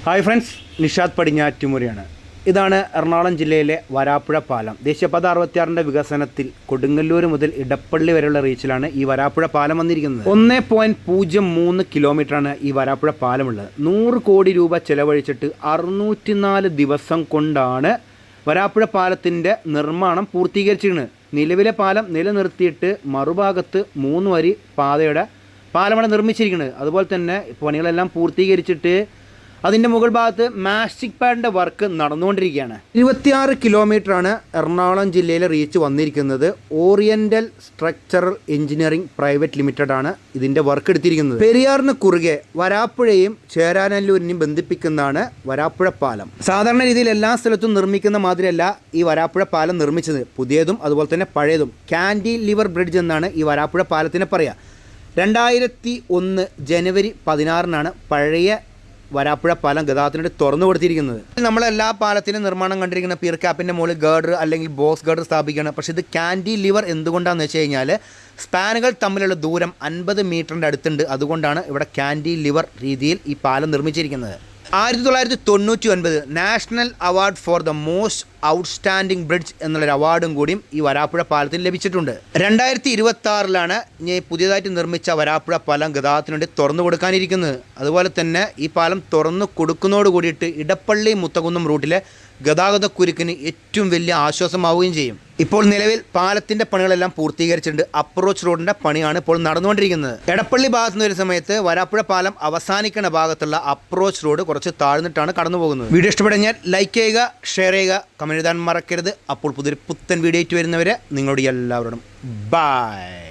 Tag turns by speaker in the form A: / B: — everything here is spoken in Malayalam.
A: Hi friends, Nishad പടിഞ്ഞാറ്റുമുറിയാണ്. ഇതാണ് എറണാകുളം ജില്ലയിലെ വരാപ്പുഴ പാലം. ദേശീയപാത 66 വികസനത്തിൽ കൊടുങ്ങല്ലൂർ മുതൽ ഇടപ്പള്ളി വരെയുള്ള റീച്ചിലാണ് ഈ വരാപ്പുഴ പാലം വന്നിരിക്കുന്നത്. 1.03 കിലോമീറ്ററാണ് ഈ വരാപ്പുഴ പാലമുള്ളത്. 100 കോടി രൂപ ചെലവഴിച്ചിട്ട് 604 ദിവസം കൊണ്ടാണ് വരാപ്പുഴ പാലത്തിൻ്റെ നിർമ്മാണം പൂർത്തീകരിച്ചിരുന്നത്. നിലവിലെ പാലം നിലനിർത്തിയിട്ട് മറുഭാഗത്ത് 3 വരി പാതയുടെ പാലമാണ് നിർമ്മിച്ചിരിക്കുന്നത്. അതുപോലെ തന്നെ പണികളെല്ലാം പൂർത്തീകരിച്ചിട്ട് അതിൻ്റെ മുകൾ ഭാഗത്ത് മാസ്റ്റിക് പാഡിൻ്റെ വർക്ക് നടന്നുകൊണ്ടിരിക്കുകയാണ്. 26 കിലോമീറ്ററാണ് എറണാകുളം ജില്ലയിലെ റീച്ച് വന്നിരിക്കുന്നത്. Oriental structural engineering private limited ആണ് ഇതിൻ്റെ വർക്ക് എടുത്തിരിക്കുന്നത്. പെരിയാറിന് കുറുകെ വരാപ്പുഴയും ചേരാനല്ലൂരിനെയും ബന്ധിപ്പിക്കുന്നതാണ് വരാപ്പുഴ പാലം. സാധാരണ രീതിയിൽ എല്ലാ സ്ഥലത്തും നിർമ്മിക്കുന്ന മാതിരിയല്ല ഈ വരാപ്പുഴ പാലം നിർമ്മിച്ചത്. പുതിയതും അതുപോലെ തന്നെ പഴയതും കാൻഡിലിവർ ബ്രിഡ്ജ് എന്നാണ് ഈ വരാപ്പുഴ പാലത്തിനെ പറയുക. 2001 ജനുവരി 16 പഴയ വരാപ്പുഴ പാലം ഗതാഗതത്തിന് തുറന്നു കൊടുത്തിരിക്കുന്നത്. നമ്മളെല്ലാ പാലത്തിനും നിർമ്മാണം കണ്ടിരിക്കുന്ന പിയർ ക്യാപ്പിൻ്റെ മുകളിൽ ഗർഡർ അല്ലെങ്കിൽ ബോക്സ് ഗർഡർ സ്ഥാപിക്കുകയാണ്. പക്ഷേ ഇത് കാൻഡിലിവർ എന്തുകൊണ്ടാണെന്ന് വെച്ച് കഴിഞ്ഞാൽ സ്പാനുകൾ തമ്മിലുള്ള ദൂരം 50 മീറ്ററിൻ്റെ അടുത്തുണ്ട്. അതുകൊണ്ടാണ് ഇവിടെ കാൻഡിലിവർ രീതിയിൽ ഈ പാലം നിർമ്മിച്ചിരിക്കുന്നത്. 1999 national award for the most outstanding bridge എന്നുള്ളൊരു അവാർഡും കൂടിയും ഈ വരാപ്പുഴ പാലത്തിന് ലഭിച്ചിട്ടുണ്ട്. 2026 പുതിയതായിട്ട് നിർമ്മിച്ച വരാപ്പുഴ പാലം ഗതാഗതത്തിന് വേണ്ടി തുറന്നു കൊടുക്കാനിരിക്കുന്നത്. അതുപോലെ തന്നെ ഈ പാലം തുറന്നു കൊടുക്കുന്നതോട് കൂടിയിട്ട് ഇടപ്പള്ളി മുത്തകുന്നം റൂട്ടിലെ ഗതാഗതക്കുരുക്കിന് ഏറ്റവും വലിയ ആശ്വാസമാവുകയും ചെയ്യും. ഇപ്പോൾ നിലവിൽ പാലത്തിൻ്റെ പണികളെല്ലാം പൂർത്തീകരിച്ചിട്ടുണ്ട്. അപ്രോച്ച് റോഡിൻ്റെ പണിയാണ് ഇപ്പോൾ നടന്നുകൊണ്ടിരിക്കുന്നത്. എടപ്പള്ളി ഭാഗത്ത് നിന്ന് വരുന്ന സമയത്ത് വരാപ്പുഴ പാലം അവസാനിക്കുന്ന ഭാഗത്തുള്ള അപ്രോച്ച് റോഡ് കുറച്ച് താഴ്ന്നിട്ടാണ് കടന്നു പോകുന്നത്. വീഡിയോ ഇഷ്ടപ്പെടുകയാൽ ലൈക്ക് ചെയ്യുക, ഷെയർ ചെയ്യുക, കമൻറ്റ് എഴുതാൻ മറക്കരുത്. അപ്പോൾ പുതിയൊരു പുത്തൻ വീഡിയോ ആയിട്ട് വരുന്നവരെ നിങ്ങളോട് എല്ലാവരോടും ബൈ.